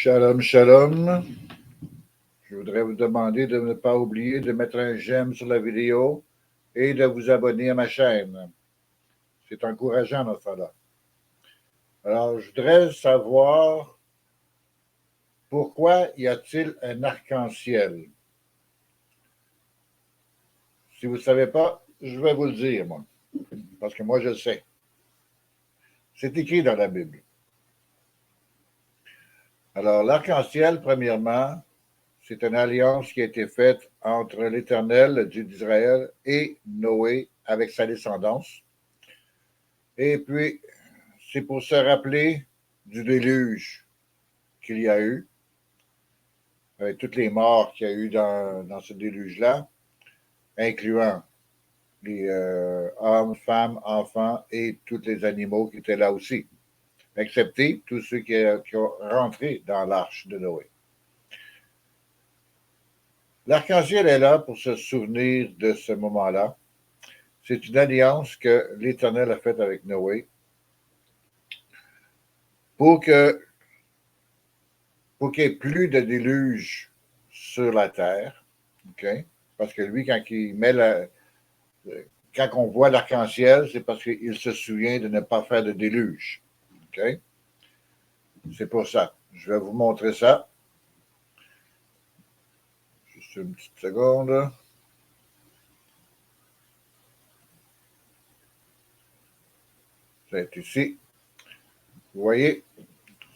Shalom, shalom. Je voudrais vous demander de ne pas oublier de mettre un j'aime sur la vidéo et de vous abonner à ma chaîne. C'est encourageant dans ce cas-là. Alors, je voudrais savoir pourquoi y a-t-il un arc-en-ciel? Si vous ne savez pas, je vais vous le dire, moi, parce que moi, je le sais. C'est écrit dans la Bible. Alors, l'arc-en-ciel, premièrement, c'est une alliance qui a été faite entre l'Éternel, le Dieu d'Israël, et Noé avec sa descendance. Et puis, c'est pour se rappeler du déluge qu'il y a eu, avec toutes les morts qu'il y a eu dans ce déluge-là, incluant les hommes, femmes, enfants et tous les animaux qui étaient là aussi, excepté tous ceux qui ont rentré dans l'arche de Noé. L'arc-en-ciel est là pour se souvenir de ce moment-là. C'est une alliance que l'Éternel a faite avec Noé pour qu'il n'y ait plus de déluge sur la terre. Okay? Parce que lui, quand on voit l'arc-en-ciel, c'est parce qu'il se souvient de ne pas faire de déluge. Okay? C'est pour ça. Je vais vous montrer ça. Juste une petite seconde. C'est ici. Vous voyez,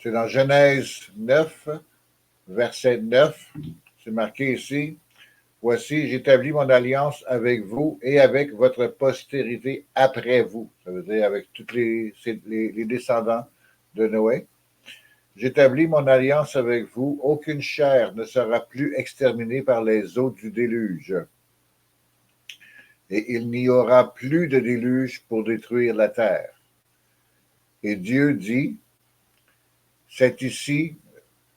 c'est dans Genèse 9, verset 9. C'est marqué ici. Voici, j'établis mon alliance avec vous et avec votre postérité après vous. Ça veut dire avec tous les descendants de Noé. J'établis mon alliance avec vous. Aucune chair ne sera plus exterminée par les eaux du déluge. Et il n'y aura plus de déluge pour détruire la terre. Et Dieu dit, c'est ici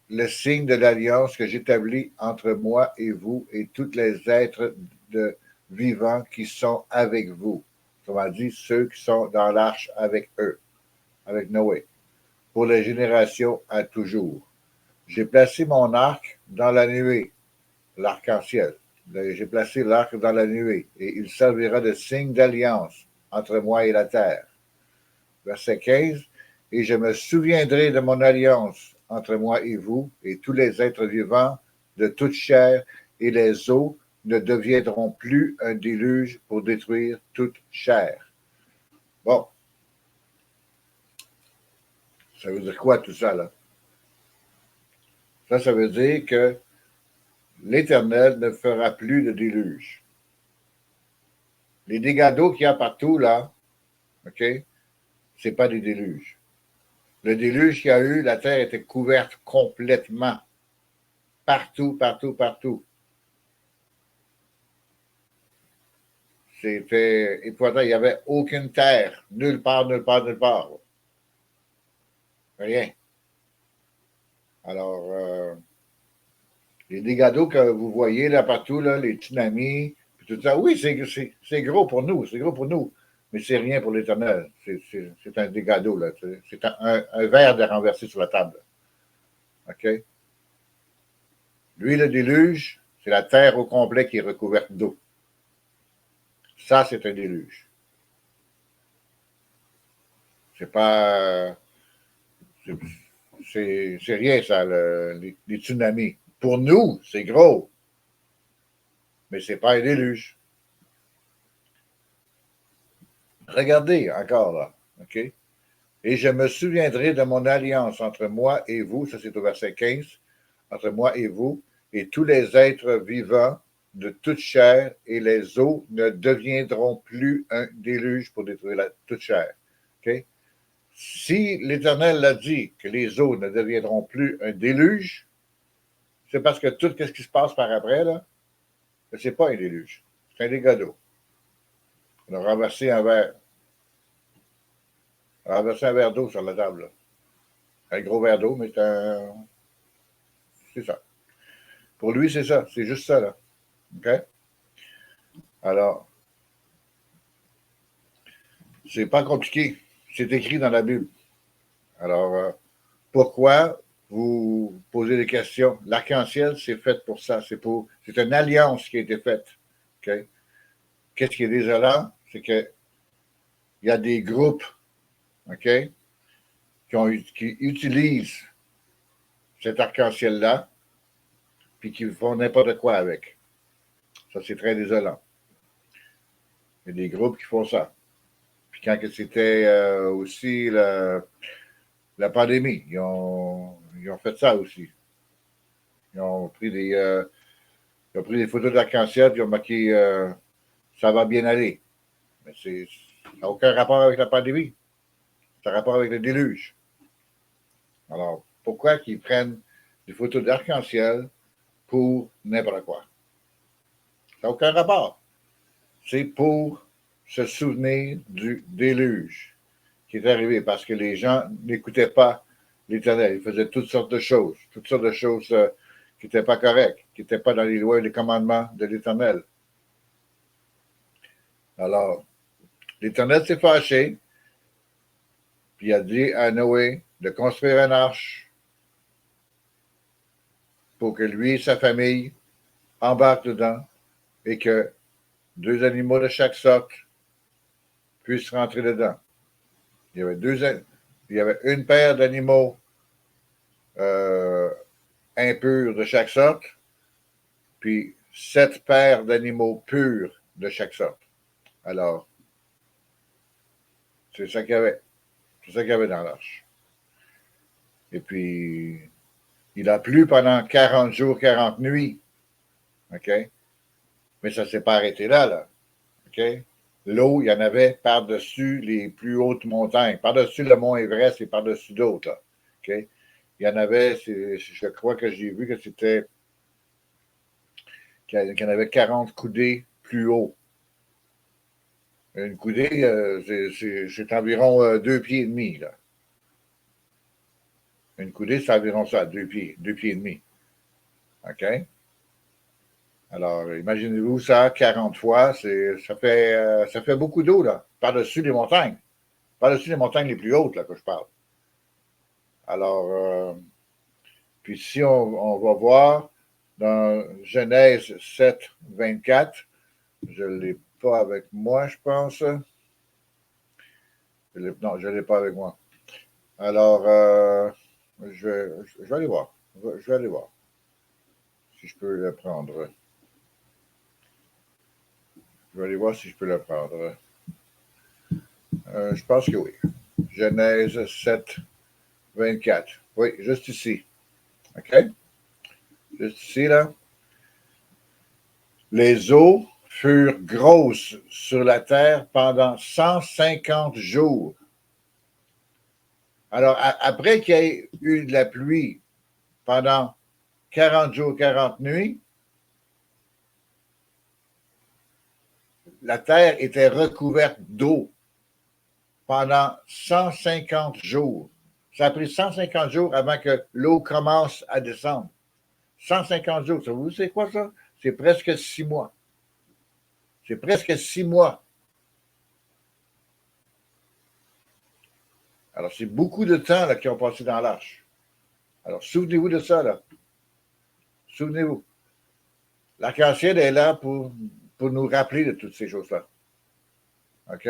le signe de l'alliance que j'établis entre moi et vous et tous les êtres vivants qui sont avec vous. Autrement dit, ceux qui sont dans l'arche avec eux, avec Noé, pour les générations à toujours. J'ai placé mon arc dans la nuée, l'arc-en-ciel. J'ai placé l'arc dans la nuée et il servira de signe d'alliance entre moi et la terre. Verset 15. Et je me souviendrai de mon alliance entre moi et vous et tous les êtres vivants de toute chair, et les eaux ne deviendront plus un déluge pour détruire toute chair. Bon. Ça veut dire quoi tout ça, là? Ça veut dire que l'Éternel ne fera plus de déluge. Les dégâts d'eau qu'il y a partout, là, OK, c'est pas des déluges. Le déluge qu'il y a eu, la terre était couverte complètement. Partout, partout, partout. C'était épouvantable. Il n'y avait aucune terre. Nulle part, nulle part, nulle part. Rien. Alors, les dégâts d'eau que vous voyez là partout, là, les tsunamis, puis tout ça, oui, c'est gros pour nous, c'est gros pour nous, mais c'est rien pour l'Éternel. C'est un dégât d'eau, là. C'est un verre de renversé sur la table. OK? Lui, le déluge, c'est la terre au complet qui est recouverte d'eau. Ça, c'est un déluge. C'est pas. C'est rien, ça, les tsunamis. Pour nous, c'est gros, mais c'est pas un déluge. Regardez encore là, OK? Et je me souviendrai de mon alliance entre moi et vous, ça c'est au verset 15, entre moi et vous, et tous les êtres vivants de toute chair, et les eaux ne deviendront plus un déluge pour détruire toute chair. OK? Si l'Éternel l'a dit que les eaux ne deviendront plus un déluge, c'est parce que tout ce qui se passe par après, là, c'est pas un déluge. C'est un dégât d'eau. On a renversé un verre. On a renversé un verre d'eau sur la table. Là. Un gros verre d'eau, mais c'est ça. Pour lui, c'est ça. C'est juste ça, là. OK? Alors, c'est pas compliqué. C'est écrit dans la Bible. Alors, pourquoi vous poser des questions. L'arc-en-ciel, c'est fait pour ça. C'est une alliance qui a été faite. Okay? Qu'est-ce qui est désolant? C'est qu'il y a des groupes, OK, qui utilisent cet arc-en-ciel-là, puis qui font n'importe quoi avec. Ça, c'est très désolant. Il y a des groupes qui font ça. Puis quand c'était aussi la pandémie, ils ont fait ça aussi. Ils ont pris des photos d'arc-en-ciel, puis ils ont marqué ça va bien aller. Mais ça n'a aucun rapport avec la pandémie. Ça a rapport avec le déluge. Alors, pourquoi qu'ils prennent des photos d'arc-en-ciel pour n'importe quoi? Ça n'a aucun rapport. C'est pour se souvenir du déluge qui est arrivé parce que les gens n'écoutaient pas l'Éternel. Ils faisaient toutes sortes de choses qui n'étaient pas correctes, qui n'étaient pas dans les lois et les commandements de l'Éternel. Alors, l'Éternel s'est fâché, puis il a dit à Noé de construire une arche pour que lui et sa famille embarquent dedans et que 2 animaux de chaque sorte puissent rentrer dedans. Il y avait une paire d'animaux impurs de chaque sorte, puis 7 paires d'animaux purs de chaque sorte. Alors, c'est ça qu'il y avait. C'est ça qu'il y avait dans l'arche. Et puis, il a plu pendant 40 jours, 40 nuits. OK? Mais ça ne s'est pas arrêté là. OK? L'eau, il y en avait par-dessus les plus hautes montagnes. Par-dessus le mont Everest et par-dessus d'autres. OK? Il y en avait, je crois que j'ai vu que c'était qu'il y en avait 40 coudées plus haut. Une coudée, c'est environ 2 pieds et demi. Là. Une coudée, c'est environ ça, 2 pieds et demi. OK? Alors, imaginez-vous ça, 40 fois, ça fait beaucoup d'eau, là, par-dessus les montagnes. Par-dessus les montagnes les plus hautes, là, que je parle. Alors, puis si on va voir dans Genèse 7, 24, je ne l'ai pas avec moi, je pense. Non, je ne l'ai pas avec moi. Alors, je vais aller voir. Je vais aller voir si je peux le prendre. Je vais aller voir si je peux le prendre. Je pense que oui. Genèse 7, 24. Oui, juste ici. OK? Juste ici, là. Les eaux furent grosses sur la terre pendant 150 jours. Alors, après qu'il y ait eu de la pluie pendant 40 jours, 40 nuits, la terre était recouverte d'eau pendant 150 jours. Ça a pris 150 jours avant que l'eau commence à descendre. 150 jours. Vous savez quoi ça? C'est presque 6 mois. C'est presque 6 mois. Alors, c'est beaucoup de temps là, qui ont passé dans l'arche. Alors, souvenez-vous de ça, là. Souvenez-vous. L'arc-en-ciel est là pour nous rappeler de toutes ces choses-là. OK?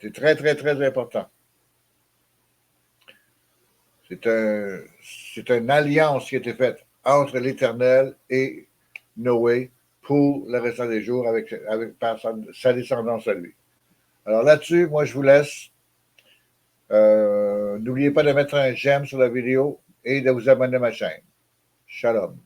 C'est très, très, très important. C'est une alliance qui a été faite entre l'Éternel et Noé pour le restant des jours par sa descendance à lui. Alors là-dessus, moi, je vous laisse. N'oubliez pas de mettre un j'aime sur la vidéo et de vous abonner à ma chaîne. Shalom.